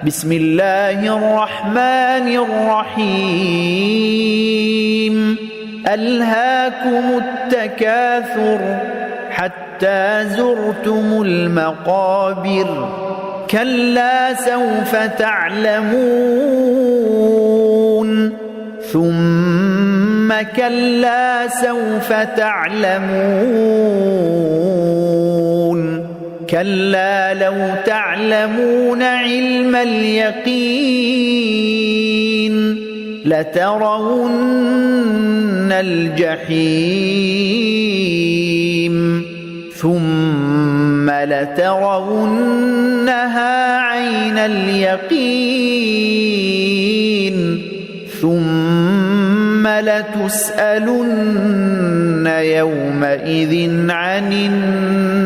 بسم الله الرحمن الرحيم ألهاكم التكاثر حتى زرتم المقابر كلا سوف تعلمون ثم كلا سوف تعلمون كلا لو تعلمون علم اليقين لترون الجحيم ثم لترونها عين اليقين ثم لتسألن يومئذ عن النعيم.